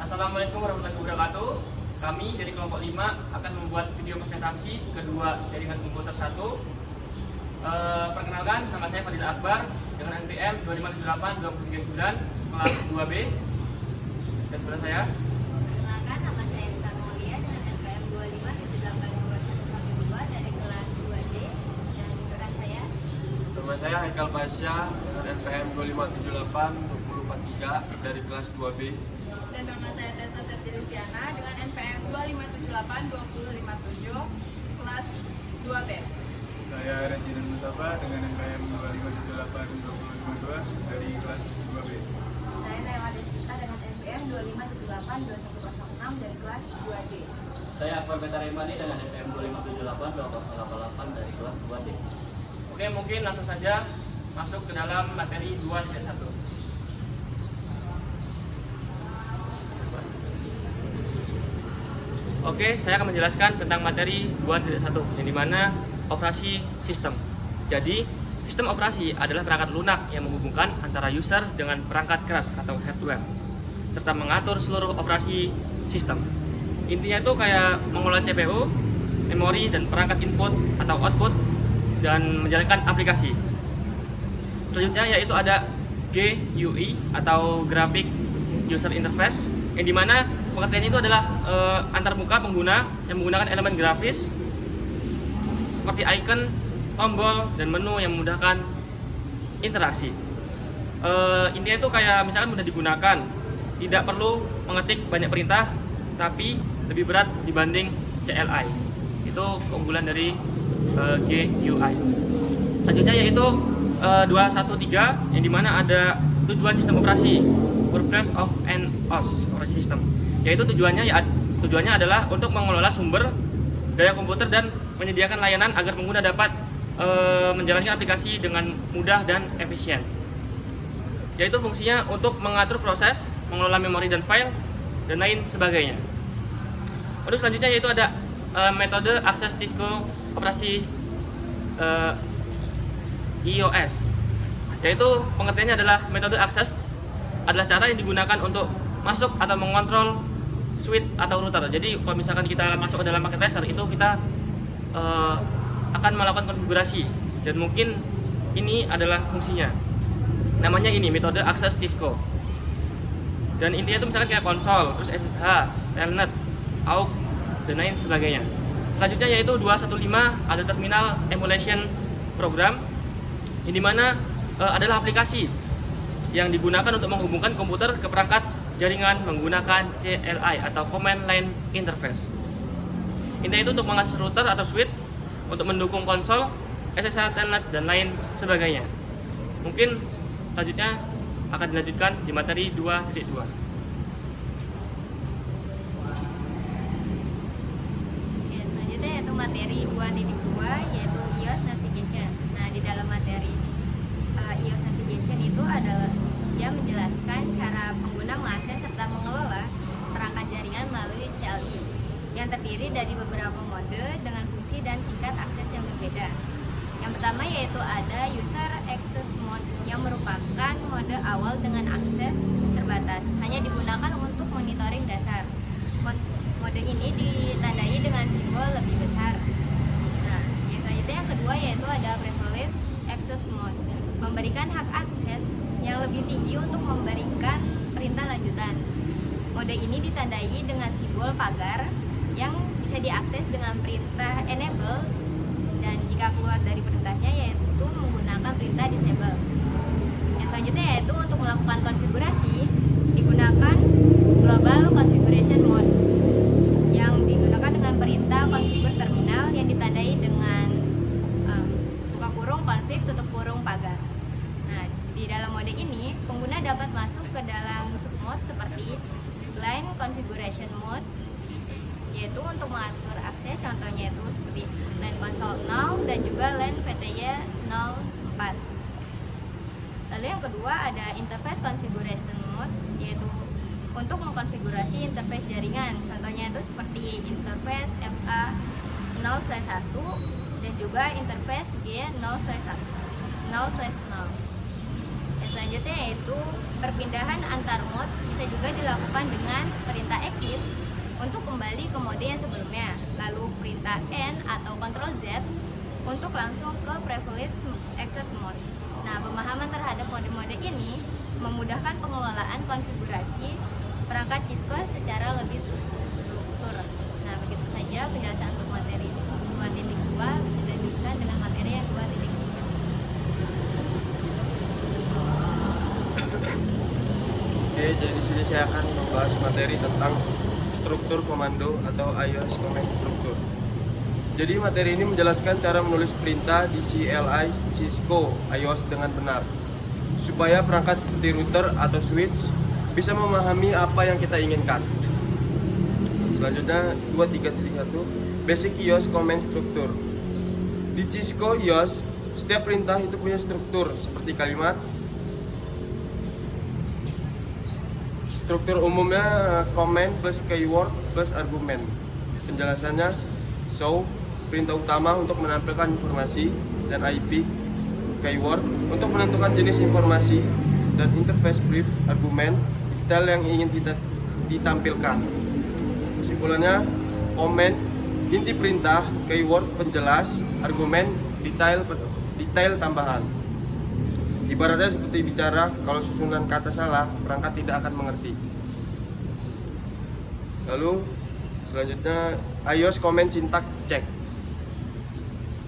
Assalamualaikum warahmatullahi wabarakatuh. Kami dari kelompok 5 akan membuat video presentasi kedua jaringan komputer 1. Perkenalkan, nama saya Fadil Akbar dengan NPM 2578-2039 kelas 2B. Dan sebelah saya. Perkenalkan, nama saya Star Mulia dengan NPM 25782112 dari kelas 2D. Dan rekan saya. Nama saya Haikal Pasya dengan NPM 2578-2043 dari kelas 2B. Dan nama saya Tessa Septilistiana dengan NPM 2578-2057 kelas 2B. Saya Rejinan Mustafa dengan NPM 2578-2052 dari kelas 2B. Saya Naila Desita dengan NPM 2578-2106 dari kelas 2D. Saya Akbar Betaremani dengan NPM 2578-2088 dari kelas 2D. Oke, mungkin langsung saja masuk ke dalam materi 2.1. Oke, saya akan menjelaskan tentang materi 2.1 yang dimana operasi sistem. Jadi, sistem operasi adalah perangkat lunak yang menghubungkan antara user dengan perangkat keras atau hardware, serta mengatur seluruh operasi sistem. Intinya itu kayak mengelola CPU, memori, dan perangkat input atau output, dan menjalankan aplikasi. Selanjutnya yaitu ada GUI atau Graphic User Interface, yang dimana pengertiannya itu adalah antarmuka pengguna yang menggunakan elemen grafis seperti icon, tombol, dan menu yang memudahkan interaksi. Intinya itu kayak misalkan mudah digunakan, tidak perlu mengetik banyak perintah, tapi lebih berat dibanding CLI. Itu keunggulan dari GUI. Selanjutnya yaitu 213 yang dimana ada tujuan sistem operasi, purpose of an OS operasi system, yaitu tujuannya adalah untuk mengelola sumber daya komputer dan menyediakan layanan agar pengguna dapat menjalankan aplikasi dengan mudah dan efisien. Yaitu fungsinya untuk mengatur proses, mengelola memori dan file, dan lain sebagainya. Untuk selanjutnya yaitu ada metode akses disko operasi iOS, yaitu pengertiannya adalah metode akses adalah cara yang digunakan untuk masuk atau mengontrol switch atau router. Jadi kalau misalkan kita masuk ke dalam paket tracer itu kita akan melakukan konfigurasi, dan mungkin ini adalah fungsinya. Namanya ini metode akses disko. Dan intinya itu misalkan kayak konsol, terus SSH, telnet, AUX, dan lain sebagainya. Selanjutnya yaitu 215 ada terminal emulation program, yang dimana adalah aplikasi yang digunakan untuk menghubungkan komputer ke perangkat jaringan menggunakan CLI atau Command Line Interface. Intinya itu untuk mengakses router atau switch, untuk mendukung konsol, SSH, telnet, dan lain sebagainya. Mungkin selanjutnya akan dilanjutkan di materi 2.2. Selanjutnya yaitu materi 2.2 yaitu iOS Navigation. Nah, di dalam materi ini iOS Navigation itu adalah yang menjelaskan cara pengguna mengakses serta mengelola perangkat jaringan melalui CLI yang terdiri dari beberapa mode dengan fungsi dan tingkat akses yang berbeda. Yang pertama yaitu ada User Access Mode yang merupakan mode awal dengan akses terbatas, hanya digunakan untuk monitoring dasar. Mode ini ditandai dengan simbol lebih besar. Nah, yang selanjutnya yang kedua yaitu ada Privileged Access Mode, memberikan hak akses yang lebih tinggi untuk memberikan perintah lanjutan. Mode ini ditandai dengan simbol pagar yang bisa diakses dengan perintah enable, dan jika keluar dari perintahnya yaitu menggunakan perintah disable. Yang selanjutnya yaitu untuk melakukan konfigurasi digunakan global configuration mode yang digunakan dengan perintah configure terminal yang ditandai dengan buka kurung config tutup kurung pagar. Nah, di dalam mode ini pengguna dapat masuk ke dalam submode seperti line configuration mode, yaitu untuk mengatur akses, contohnya itu seperti line console 0 dan juga line VTY 04. Lalu yang kedua ada interface configuration mode, yaitu untuk mengkonfigurasi interface jaringan, contohnya itu seperti interface FA 0/1 dan juga interface G 0/1 0/0. Yang selanjutnya yaitu perpindahan antar mode, bisa juga juga dilakukan dengan perintah exit untuk kembali ke mode yang sebelumnya, lalu perintah N atau Ctrl Z untuk langsung ke privilege exit mode. Nah, pemahaman terhadap mode-mode ini memudahkan pengelolaan konfigurasi perangkat Cisco secara lebih terstruktur. Nah, begitu saja penjelasan untuk materi 2.2. Bisa dilanjutkan dengan materi yang 2.3. Oke, jadi di sini saya akan membahas materi tentang struktur komando atau iOS command struktur. Jadi materi ini menjelaskan cara menulis perintah di CLI Cisco iOS dengan benar, supaya perangkat seperti router atau switch bisa memahami apa yang kita inginkan. Selanjutnya 2.3.1 Basic iOS command struktur. Di Cisco iOS, setiap perintah itu punya struktur seperti kalimat. Struktur umumnya command plus keyword plus argumen. Penjelasannya show, perintah utama untuk menampilkan informasi, dan IP, keyword untuk menentukan jenis informasi, dan interface brief, argumen, detail yang ingin kita ditampilkan. Kesimpulannya, command inti perintah, keyword penjelas, argumen detail tambahan. Ibaratnya seperti bicara, kalau susunan kata salah, perangkat tidak akan mengerti. Lalu selanjutnya iOS command syntax check.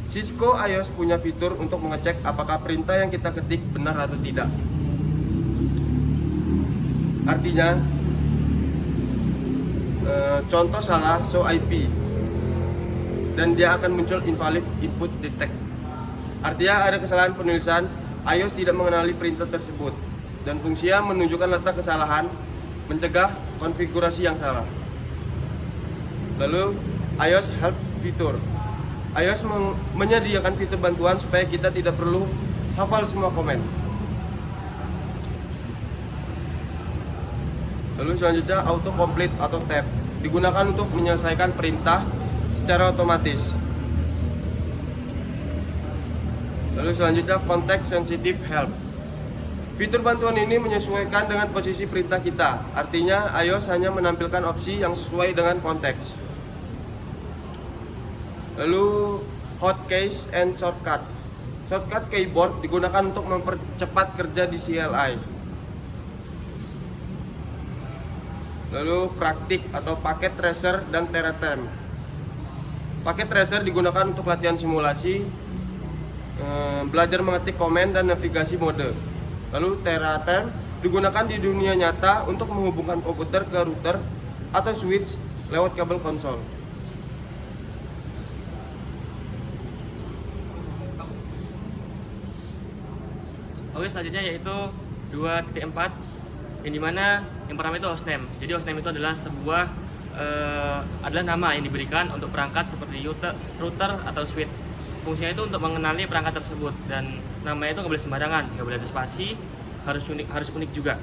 Cisco iOS punya fitur untuk mengecek apakah perintah yang kita ketik benar atau tidak. Artinya, contoh salah show IP, dan dia akan muncul invalid input detect. Artinya ada kesalahan penulisan, iOS tidak mengenali perintah tersebut, dan fungsinya menunjukkan letak kesalahan, mencegah konfigurasi yang salah. Lalu iOS help fitur. iOS menyediakan fitur bantuan supaya kita tidak perlu hafal semua komen. Lalu selanjutnya auto complete atau tab digunakan untuk menyelesaikan perintah secara otomatis. Lalu selanjutnya context sensitive help. Fitur bantuan ini menyesuaikan dengan posisi perintah kita. Artinya iOS hanya menampilkan opsi yang sesuai dengan konteks. Lalu hotkeys and shortcuts. Shortcut keyboard digunakan untuk mempercepat kerja di CLI. Lalu praktik atau paket tracer dan teraterm. Paket tracer digunakan untuk latihan simulasi, belajar mengetik komen dan navigasi mode. Lalu teraterm digunakan di dunia nyata untuk menghubungkan komputer ke router atau switch lewat kabel konsol. Oke, selanjutnya yaitu 2.4, yang dimana yang pertama itu hostname. Jadi hostname itu adalah sebuah adalah nama yang diberikan untuk perangkat seperti router atau switch. Fungsinya itu untuk mengenali perangkat tersebut, dan namanya itu nggak boleh sembarangan, nggak boleh ada spasi, harus unik juga.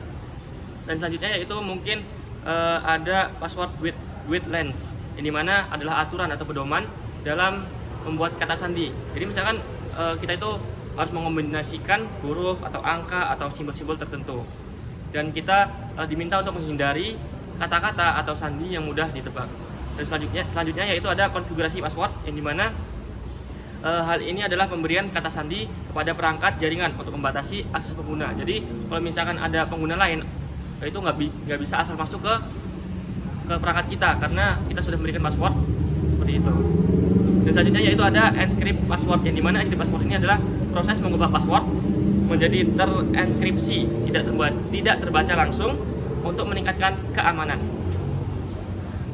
Dan selanjutnya yaitu mungkin ada password with length, yang dimana adalah aturan atau pedoman dalam membuat kata sandi. Jadi misalkan kita itu harus mengombinasikan huruf atau angka atau simbol-simbol tertentu, dan kita diminta untuk menghindari kata-kata atau sandi yang mudah ditebak. Dan selanjutnya yaitu ada konfigurasi password, yang dimana hal ini adalah pemberian kata sandi kepada perangkat jaringan untuk membatasi akses pengguna. Jadi kalau misalkan ada pengguna lain, itu nggak bisa asal masuk ke perangkat kita, karena kita sudah memberikan password seperti itu. Dan selanjutnya yaitu ada encrypt password, yang dimana encrypt password ini adalah proses mengubah password menjadi terenkripsi, tidak terbaca langsung untuk meningkatkan keamanan.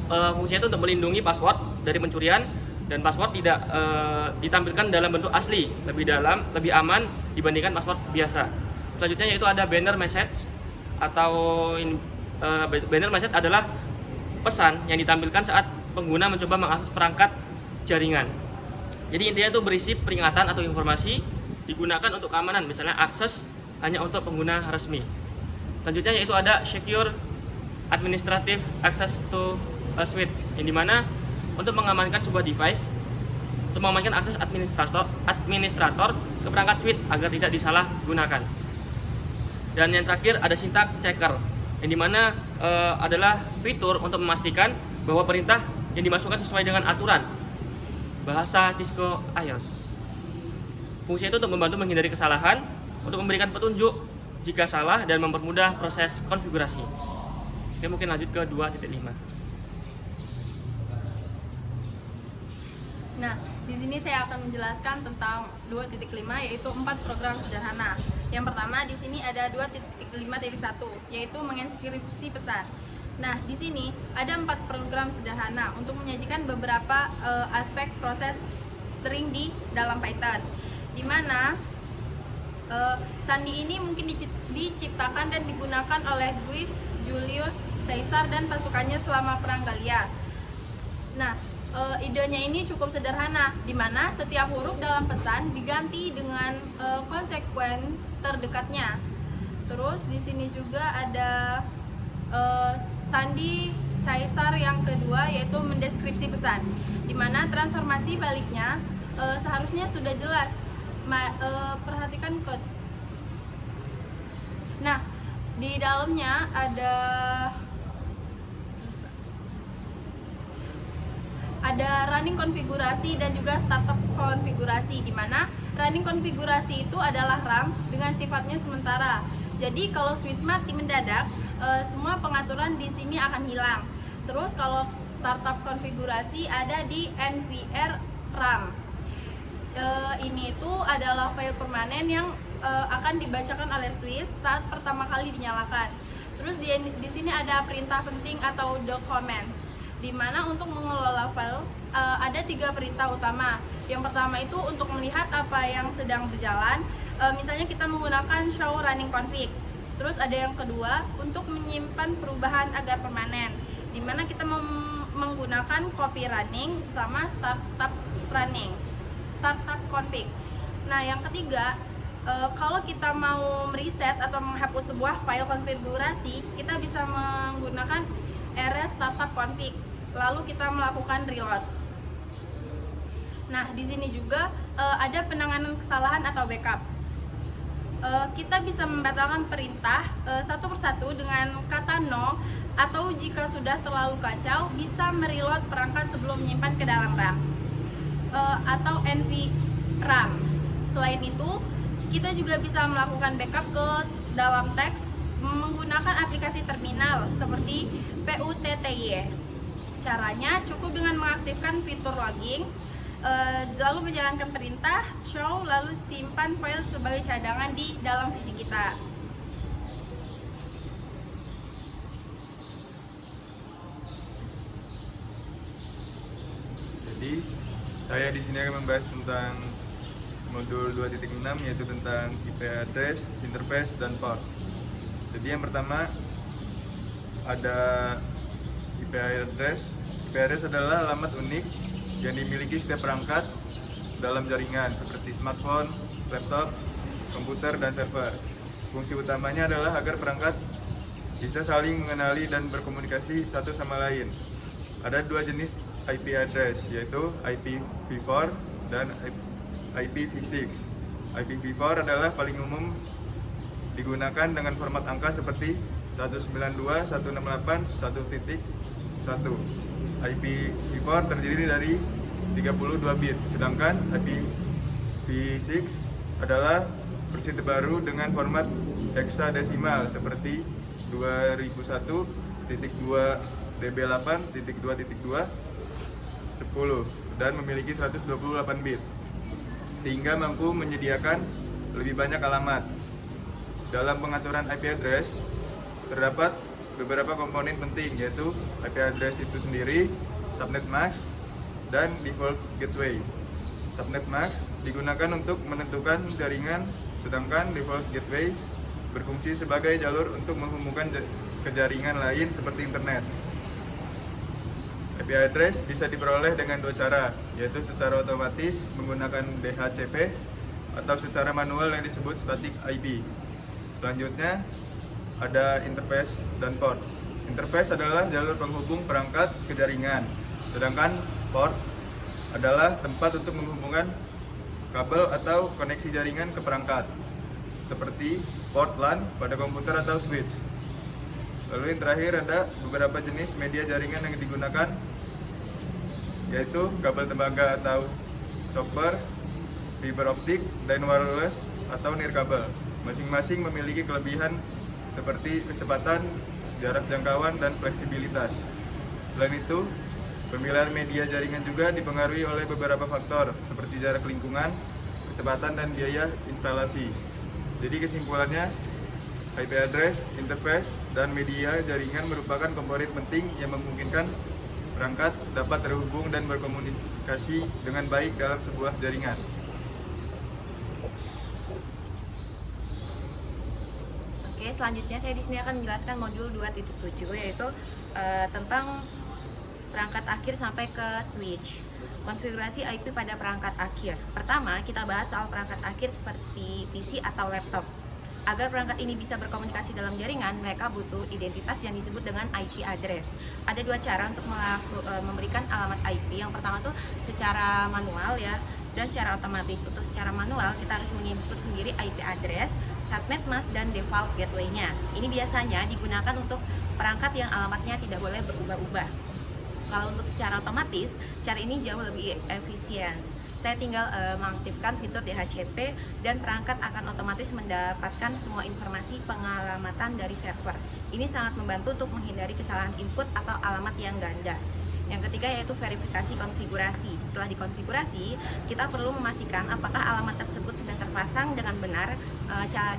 Fungsinya itu untuk melindungi password dari pencurian, dan password tidak ditampilkan dalam bentuk asli, lebih aman dibandingkan password biasa. Selanjutnya yaitu ada banner message, atau banner message adalah pesan yang ditampilkan saat pengguna mencoba mengakses perangkat jaringan. Jadi intinya itu berisi peringatan atau informasi, digunakan untuk keamanan, misalnya akses hanya untuk pengguna resmi. Selanjutnya yaitu ada secure administrative access to a switch, yang dimana untuk mengamankan sebuah device, untuk mengamankan akses administrator ke perangkat switch agar tidak disalahgunakan. Dan yang terakhir ada syntax checker, yang dimana adalah fitur untuk memastikan bahwa perintah yang dimasukkan sesuai dengan aturan bahasa Cisco iOS. Fungsi itu untuk membantu menghindari kesalahan, untuk memberikan petunjuk jika salah dan mempermudah proses konfigurasi. Oke, mungkin lanjut ke 2.5. Nah, di sini saya akan menjelaskan tentang 2.5 yaitu 4 program sederhana. Yang pertama di sini ada 2.5.1 yaitu menginskripsi pesan. Nah, di sini ada 4 program sederhana untuk menyajikan beberapa aspek proses string di dalam Python. Di mana sandi ini mungkin diciptakan dan digunakan oleh Guis, Julius Caesar dan pasukannya selama Perang Gallia. Nah, idenya ini cukup sederhana, di mana setiap huruf dalam pesan diganti dengan konsekuen terdekatnya. Terus di sini juga ada sandi Caesar yang kedua yaitu mendeskripsi pesan, di mana transformasi baliknya seharusnya sudah jelas. Perhatikan code. Nah, di dalamnya ada running konfigurasi dan juga startup konfigurasi, di mana running konfigurasi itu adalah RAM dengan sifatnya sementara. Jadi kalau switch mati mendadak, semua pengaturan di sini akan hilang. Terus kalau startup konfigurasi ada di NVR RAM. Ini itu adalah file permanen yang akan dibacakan oleh switch saat pertama kali dinyalakan. Terus di sini ada perintah penting atau documents, di mana untuk mengelola file ada 3 perintah utama. Yang pertama itu untuk melihat apa yang sedang berjalan, misalnya kita menggunakan show running config. Terus ada yang kedua untuk menyimpan perubahan agar permanen, di mana kita menggunakan copy running sama startup config. Nah, yang ketiga, kalau kita mau mereset atau menghapus sebuah file konfigurasi, kita bisa menggunakan rs startup config, lalu kita melakukan reload. Nah, di sini juga ada penanganan kesalahan atau backup. Kita bisa membatalkan perintah satu persatu dengan kata no, atau jika sudah terlalu kacau bisa mereload perangkat sebelum menyimpan ke dalam RAM atau NVRAM. Selain itu, kita juga bisa melakukan backup ke dalam teks menggunakan aplikasi terminal seperti PUTTY. Caranya cukup dengan mengaktifkan fitur logging, lalu menjalankan perintah show, lalu simpan file sebagai cadangan di dalam PC kita. Jadi saya di sini akan membahas tentang modul 2.6 yaitu tentang IP address, interface, dan port. Jadi yang pertama ada IP address. IP address adalah alamat unik yang dimiliki setiap perangkat dalam jaringan seperti smartphone, laptop, komputer, dan server. Fungsi utamanya adalah agar perangkat bisa saling mengenali dan berkomunikasi satu sama lain. Ada 2 jenis IP address, yaitu IPv4 dan IPv6. IPv4 adalah paling umum digunakan dengan format angka seperti 192.168.1.1. IPv4 terdiri dari 32 bit, sedangkan IPv6 adalah versi terbaru dengan format heksadesimal seperti 2001.2db8.2.2 10 dan memiliki 128 bit, sehingga mampu menyediakan lebih banyak alamat. Dalam pengaturan IP address terdapat beberapa komponen penting, yaitu IP address itu sendiri, subnet mask, dan default gateway. Subnet mask digunakan untuk menentukan jaringan, sedangkan default gateway berfungsi sebagai jalur untuk menghubungkan ke jaringan lain seperti internet. IP address bisa diperoleh dengan 2 cara, yaitu secara otomatis menggunakan DHCP atau secara manual yang disebut static IP. Selanjutnya ada interface dan port. Interface adalah jalur penghubung perangkat ke jaringan, sedangkan port adalah tempat untuk menghubungkan kabel atau koneksi jaringan ke perangkat, seperti port LAN pada komputer atau switch. Lalu yang terakhir ada beberapa jenis media jaringan yang digunakan, yaitu kabel tembaga atau chopper, fiber optik, dan wireless atau nirkabel. Masing-masing memiliki kelebihan seperti kecepatan, jarak jangkauan, dan fleksibilitas. Selain itu, pemilihan media jaringan juga dipengaruhi oleh beberapa faktor seperti jarak lingkungan, kecepatan, dan biaya instalasi. Jadi kesimpulannya, IP address, interface, dan media jaringan merupakan komponen penting yang memungkinkan perangkat dapat terhubung dan berkomunikasi dengan baik dalam sebuah jaringan. Oke, selanjutnya saya di sini akan menjelaskan modul 2.7 yaitu tentang perangkat akhir sampai ke switch. Konfigurasi IP pada perangkat akhir. Pertama, kita bahas soal perangkat akhir seperti PC atau laptop. Agar perangkat ini bisa berkomunikasi dalam jaringan, mereka butuh identitas yang disebut dengan IP address. Ada dua cara untuk memberikan alamat IP. Yang pertama tuh secara manual ya, dan secara otomatis. Untuk secara manual, kita harus menginput sendiri IP address, subnet mask, dan default gateway-nya. Ini biasanya digunakan untuk perangkat yang alamatnya tidak boleh berubah-ubah. Kalau untuk secara otomatis, cara ini jauh lebih efisien. Saya tinggal mengaktifkan fitur DHCP dan perangkat akan otomatis mendapatkan semua informasi pengalamatan dari server. Ini sangat membantu untuk menghindari kesalahan input atau alamat yang ganda. Yang ketiga yaitu verifikasi konfigurasi. Setelah dikonfigurasi, kita perlu memastikan apakah alamat tersebut sudah terpasang dengan benar.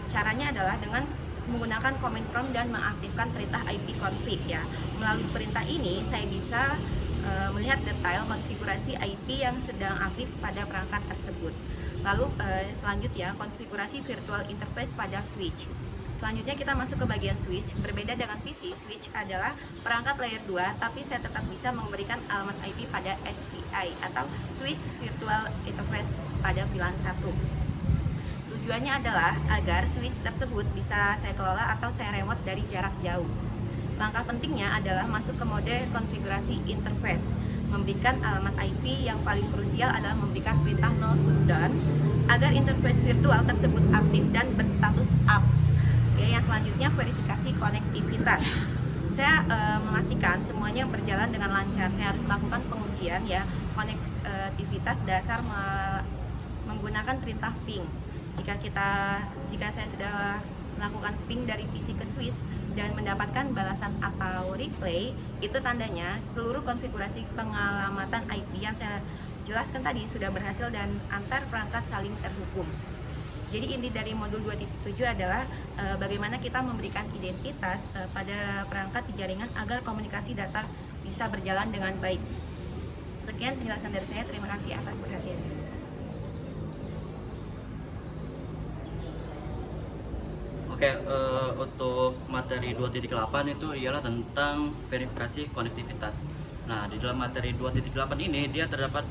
Caranya adalah dengan menggunakan command prompt dan mengaktifkan perintah ipconfig ya. Melalui perintah ini saya bisa melihat detail konfigurasi IP yang sedang aktif pada perangkat tersebut. Lalu selanjutnya konfigurasi virtual interface pada switch. Selanjutnya kita masuk ke bagian switch. Berbeda dengan PC, switch adalah perangkat layer 2, tapi saya tetap bisa memberikan alamat IP pada SPI atau switch virtual interface pada VLAN 1. Tujuannya adalah agar switch tersebut bisa saya kelola atau saya remote dari jarak jauh. Langkah pentingnya adalah masuk ke mode konfigurasi interface. Memberikan alamat IP yang paling krusial adalah memberikan perintah no shutdown agar interface virtual tersebut aktif dan berstatus up. Oke, yang selanjutnya verifikasi konektivitas. Saya memastikan semuanya berjalan dengan lancar. Saya harus melakukan pengujian ya konektivitas dasar menggunakan perintah ping. Jika saya sudah melakukan ping dari PC ke switch dan mendapatkan balasan atau replay, itu tandanya seluruh konfigurasi pengalamatan IP yang saya jelaskan tadi sudah berhasil dan antar perangkat saling terhubung. Jadi inti dari modul 2.7 adalah bagaimana kita memberikan identitas pada perangkat di jaringan agar komunikasi data bisa berjalan dengan baik. Sekian penjelasan dari saya, terima kasih atas perhatiannya. Oke, untuk materi 2.8 itu ialah tentang verifikasi konektivitas. Nah, di dalam materi 2.8 ini dia terdapat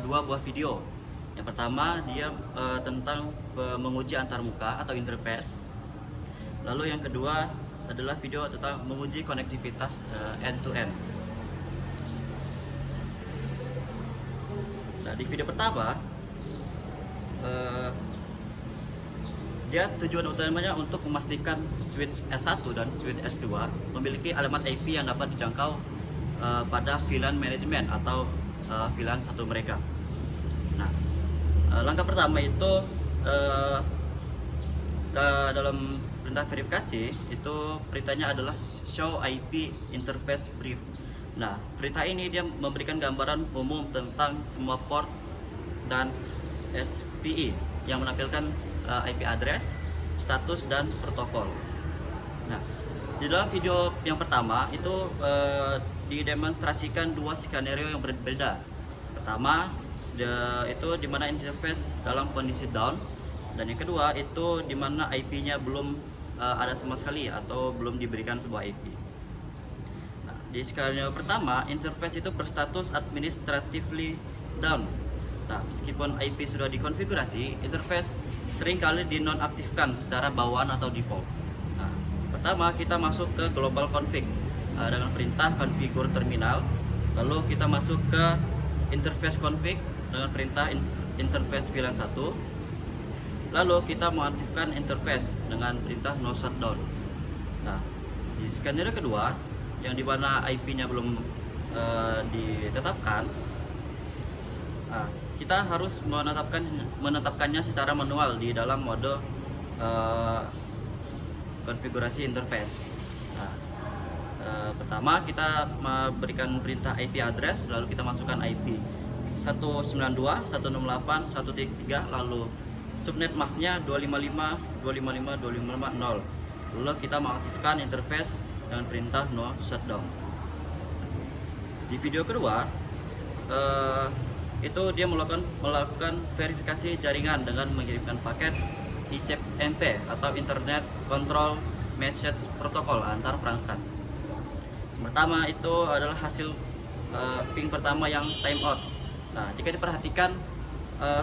dua buah video. Yang pertama dia tentang menguji antarmuka atau interface. Lalu yang kedua adalah video tentang menguji konektivitas end-to-end. Nah, di video pertama dia tujuan utamanya untuk memastikan switch S1 dan switch S2 memiliki alamat IP yang dapat dijangkau pada VLAN manajemen atau VLAN satu mereka. Nah, langkah pertama itu dalam perintah verifikasi itu perintahnya adalah show IP interface brief. Nah, perintah ini dia memberikan gambaran umum tentang semua port dan SPI yang menampilkan IP address, status, dan protokol. Nah, di dalam video yang pertama itu didemonstrasikan dua skenario yang berbeda. Pertama, itu di mana interface dalam kondisi down, dan yang kedua itu di mana IP-nya belum ada sama sekali atau belum diberikan sebuah IP. Nah, di skenario pertama, interface itu berstatus administratively down. Nah, meskipun IP sudah dikonfigurasi, interface seringkali dinonaktifkan secara bawaan atau default. Nah, pertama kita masuk ke global config dengan perintah configure terminal. Lalu kita masuk ke interface config dengan perintah interface VLAN 1. Lalu kita mengaktifkan interface dengan perintah no shutdown. Nah, Di skenario kedua, yang dimana IP-nya belum ditetapkan, kita harus menetapkannya secara manual di dalam mode konfigurasi interface. Pertama kita memberikan perintah IP address, lalu kita masukkan IP 192.168.1.3, lalu subnet masknya 255.255.255.0. Lalu kita mengaktifkan interface dengan perintah no shutdown. Di video kedua itu dia melakukan verifikasi jaringan dengan mengirimkan paket ICMP atau Internet Control Message Protocol antar perangkat. Pertama itu adalah hasil ping pertama yang timeout. Nah, jika diperhatikan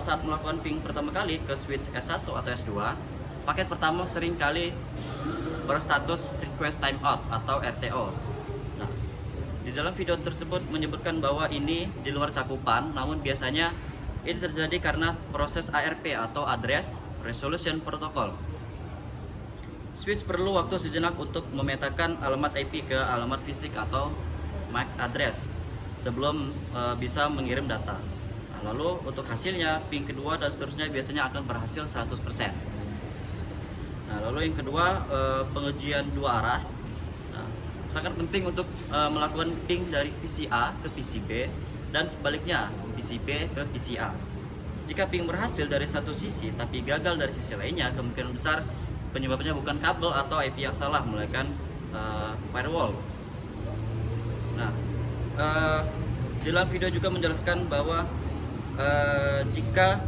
saat melakukan ping pertama kali ke switch S1 atau S2, paket pertama sering kali berstatus request timeout atau RTO. Nah, di dalam video tersebut menyebutkan bahwa ini di luar cakupan, namun biasanya ini terjadi karena proses ARP atau Address Resolution Protocol. Switch perlu waktu sejenak untuk memetakan alamat IP ke alamat fisik atau MAC address sebelum bisa mengirim data. Nah, lalu untuk hasilnya ping kedua dan seterusnya biasanya akan berhasil 100%. Nah, lalu yang kedua pengujian dua arah. Nah, sangat penting untuk melakukan ping dari PC A ke PC B dan sebaliknya PC B ke PC A. Jika ping berhasil dari satu sisi tapi gagal dari sisi lainnya, kemungkinan besar penyebabnya bukan kabel atau IP yang salah, melainkan firewall. Nah, di dalam video juga menjelaskan bahwa jika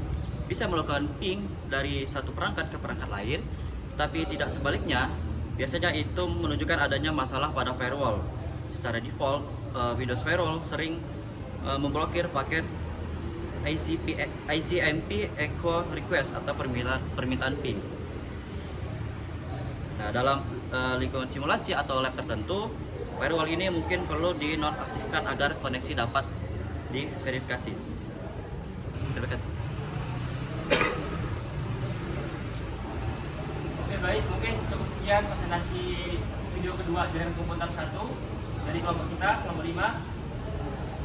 bisa melakukan ping dari satu perangkat ke perangkat lain, tapi tidak sebaliknya, biasanya itu menunjukkan adanya masalah pada firewall. Secara default, Windows Firewall sering memblokir paket ICMP echo request atau permintaan ping. Nah, dalam lingkungan simulasi atau lab tertentu, firewall ini mungkin perlu dinonaktifkan agar koneksi dapat diverifikasi. Terima kasih. Oke, baik, mungkin cukup sekian presentasi video kedua jaringan komputer 1 dari kelompok kita, kelompok 5.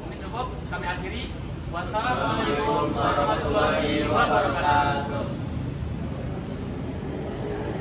Mungkin cukup, kami akhiri. Wassalamualaikum warahmatullahi wabarakatuh.